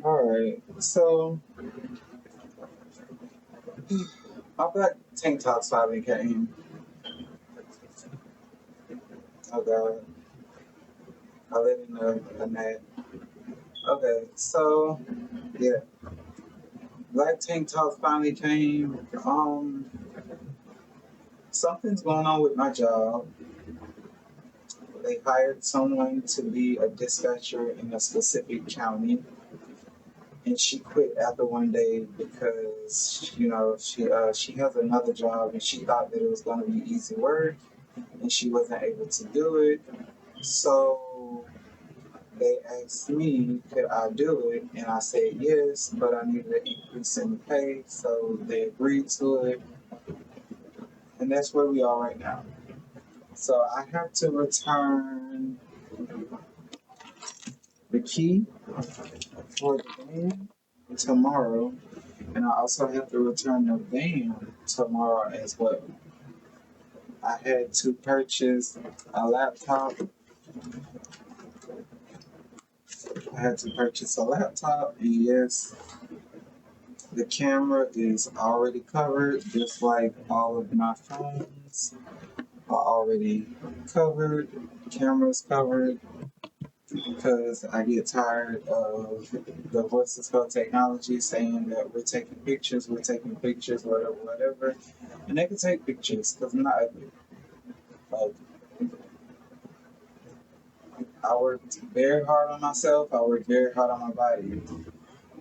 Alright, so my black tank tops finally came. Oh god, I live in a net. Okay, so yeah, black tank tops finally came. Something's going on with my job. They hired someone to be a dispatcher in a specific county, and she quit after one day because she has another job and she thought that it was going to be easy work and she wasn't able to do it. So they asked me could I do it, and I said yes, but I needed an increase in pay, so they agreed to it, and that's where we are right now. So I have to return the key for the van tomorrow, and I also have to return the van tomorrow as well. I had to purchase a laptop. I had to purchase a laptop, and yes, the camera is already covered, just like all of my phones are already covered. Camera's covered because I get tired of the voices for technology saying that we're taking pictures, whatever, whatever. And they can take pictures because I'm not ugly. Like, I worked very hard on myself, I worked very hard on my body.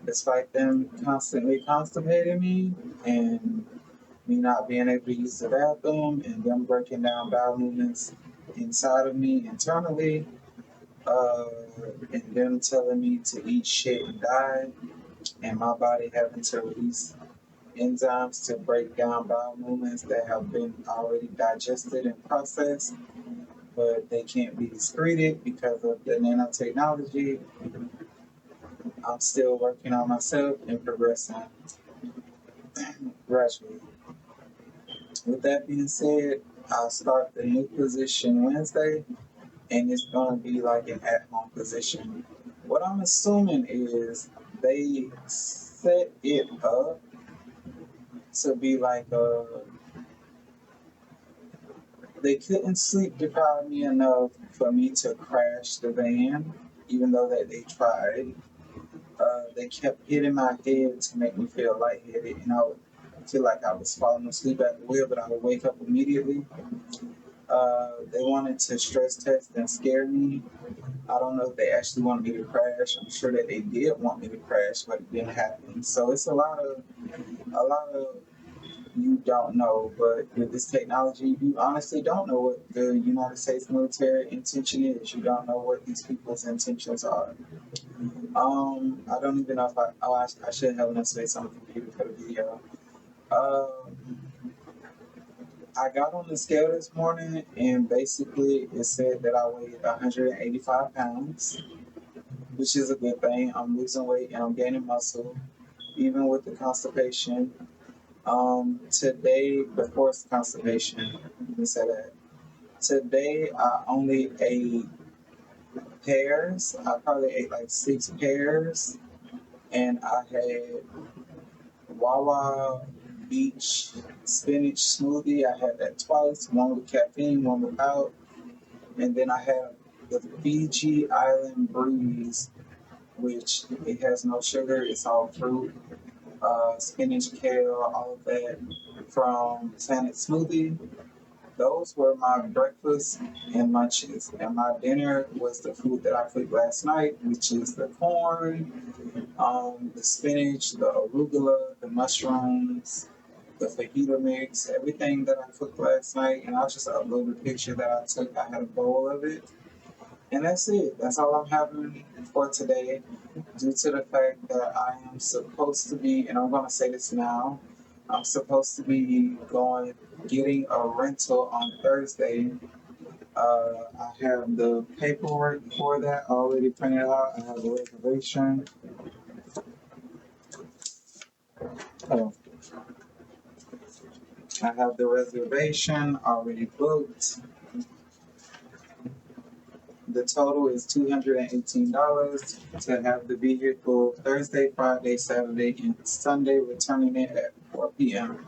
Despite them constantly constipating me and me not being able to use the bathroom and them breaking down bowel movements inside of me internally, uh, and them telling me to eat shit and die, and my body having to release enzymes to break down bowel movements that have been already digested and processed, but they can't be excreted because of the nanotechnology. I'm still working on myself and progressing gradually. With that being said, I'll start the new position Wednesday, and it's gonna be like an at-home position. What I'm assuming is they set it up to be like they couldn't sleep deprive me enough for me to crash the van, even though that they tried. They kept hitting my head to make me feel lightheaded, and I would feel like I was falling asleep at the wheel, but I would wake up immediately. They wanted to stress test and scare me. I don't know if they actually wanted me to crash. I'm sure that they did want me to crash, but it didn't happen. So it's a lot of you don't know. But with this technology, you honestly don't know what the United States military intention is. You don't know what these people's intentions are. I don't even know if I should have enough space on the computer for the video. Um, I got on the scale this morning, and basically it said that I weighed 185 pounds, which is a good thing. I'm losing weight and I'm gaining muscle, even with the constipation. Today, before constipation, let me say that. Today, I only ate pears. I probably ate like 6 pears, and I had Wawa Beach spinach smoothie. I had that twice, one with caffeine, one without. And then I have the Fiji Island Breeze, which it has no sugar, it's all fruit, spinach, kale, all of that from Planet Smoothie. Those were my breakfast and lunches. And my dinner was the food that I cooked last night, which is the corn, the spinach, the arugula, the mushrooms, the fajita mix, everything that I cooked last night. And I'll just upload a picture that I took. I had a bowl of it. And that's it. That's all I'm having for today, due to the fact that I am supposed to be, and I'm going to say this now, I'm supposed to be getting a rental on Thursday. I have the paperwork for that already printed out. I have a reservation. Oh, I have the reservation already booked. The total is $218 to have the vehicle Thursday, Friday, Saturday, and Sunday, returning it at 4 p.m.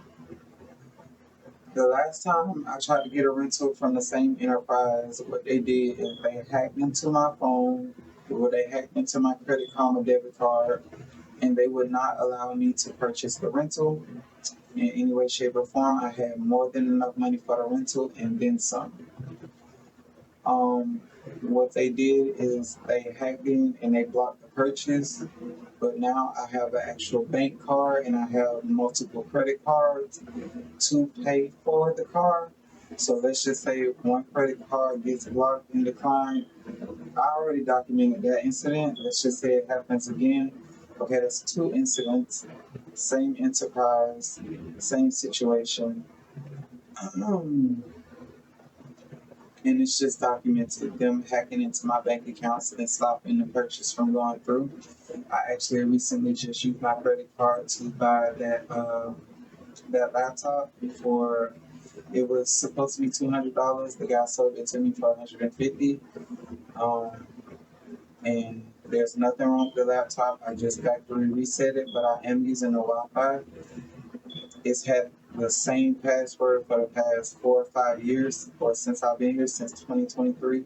The last time I tried to get a rental from the same enterprise, what they did is they hacked into my phone, or they hacked into my credit card or debit card, and they would not allow me to purchase the rental in any way, shape, or form. I had more than enough money for the rental and then some. What they did is they hacked in and they blocked the purchase, but now I have an actual bank card and I have multiple credit cards to pay for the car. So let's just say if one credit card gets blocked and declined, I already documented that incident. Let's just say it happens again. Okay, that's two incidents, same enterprise, same situation. And it's just documented them hacking into my bank accounts and stopping the purchase from going through. I actually recently just used my credit card to buy that laptop before it was supposed to be $200. The guy sold it to me for $150. And there's nothing wrong with the laptop. I just factory reset it, but I am using the Wi-Fi. It's had the same password for the past 4 or 5 years, or since I've been here, since 2023.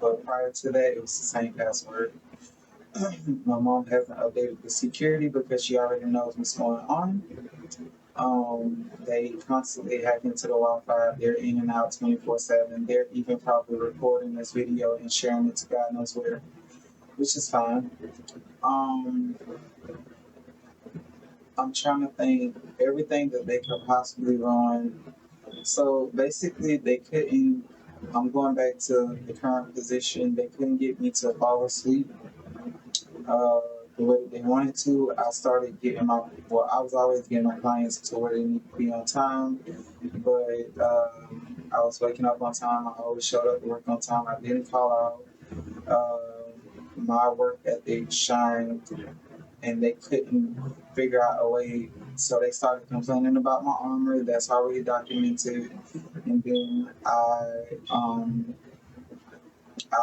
But prior to that, it was the same password. My mom hasn't updated the security because she already knows what's going on. They constantly hack into the Wi-Fi. They're in and out 24/7. They're even probably recording this video and sharing it to God knows where, which is fine. I'm trying to think everything that they could possibly run. So basically, they couldn't. I'm going back to the current position. They couldn't get me to fall asleep the way that they wanted to. I started getting my. Well, I was always getting my clients to where they need to be on time, but I was waking up on time. I always showed up to work on time. I didn't call out. My work ethic shined, and they couldn't figure out a way. So they started complaining about my armor. That's already documented. And then I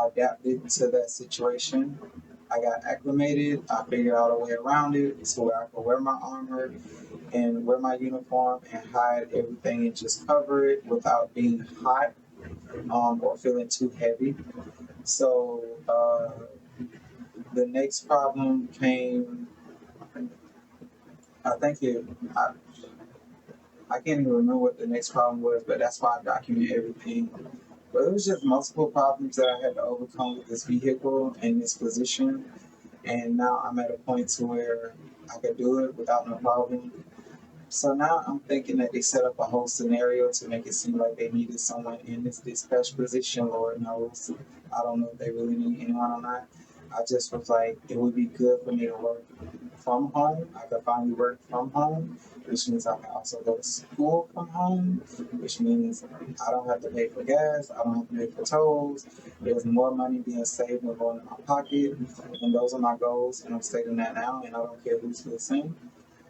adapted to that situation. I got acclimated. I figured out a way around it so where I could wear my armor and wear my uniform and hide everything and just cover it without being hot or feeling too heavy. So the next problem came. I think it. I can't even remember what the next problem was, but that's why I document everything. But it was just multiple problems that I had to overcome with this vehicle and this position, and now I'm at a point to where I could do it without no problem. So now I'm thinking that they set up a whole scenario to make it seem like they needed someone in this dispatch position. Lord knows, I don't know if they really need anyone or not. I just was like, it would be good for me to work from home. I could finally work from home, which means I can also go to school from home, which means I don't have to pay for gas, I don't have to pay for tolls. There's more money being saved than going in my pocket, and those are my goals, and I'm stating that now, and I don't care who's listening,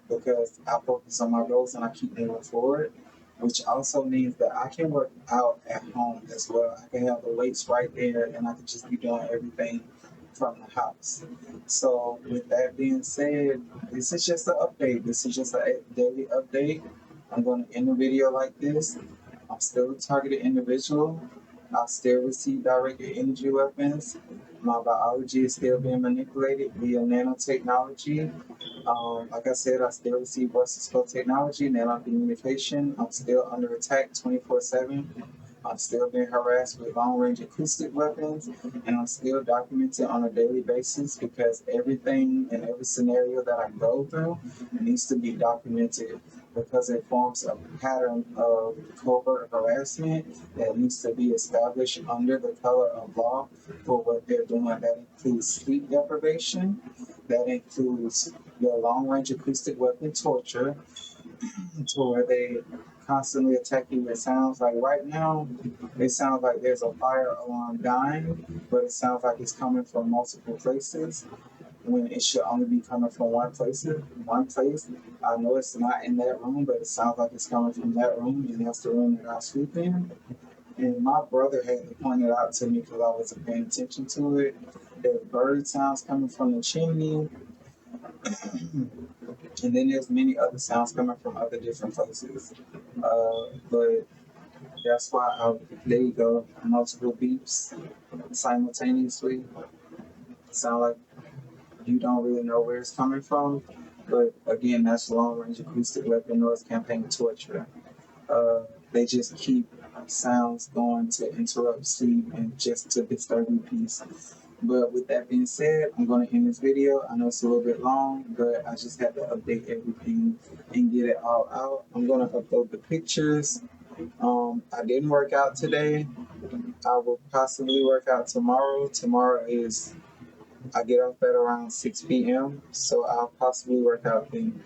because I focus on my goals and I keep moving forward, which also means that I can work out at home as well. I can have the weights right there and I can just be doing everything from the house. So with that being said, this is just an update. This is just a daily update. I'm going to end the video like this. I'm still a targeted individual. I still receive directed energy weapons. My biology is still being manipulated via nanotechnology. Like I said, I still receive voice to technology, nanocommunication. I'm still under attack 24/7. I'm still being harassed with long-range acoustic weapons, and I'm still documented on a daily basis because everything and every scenario that I go through needs to be documented because it forms a pattern of covert harassment that needs to be established under the color of law for what they're doing. That includes sleep deprivation, that includes your long-range acoustic weapon torture, to where they constantly attack you. It sounds like right now, it sounds like there's a fire alarm dying, but it sounds like it's coming from multiple places when it should only be coming from one place. I know it's not in that room, but it sounds like it's coming from that room, and that's the room that I sleep in. And my brother had to point it out to me because I wasn't paying attention to it. There's bird sounds coming from the chimney, and then there's many other sounds coming from other different places. But that's why there you go, multiple beeps simultaneously. Sound like you don't really know where it's coming from. But again, that's long range acoustic weapon noise campaign torture. They just keep sounds going to interrupt sleep and just to disturb your peace. But with that being said, I'm going to end this video. I know it's a little bit long, but I just had to update everything and get it all out. I'm going to upload the pictures. I didn't work out today. I will possibly work out tomorrow. Tomorrow is, I get off at around 6 p.m., so I'll possibly work out then.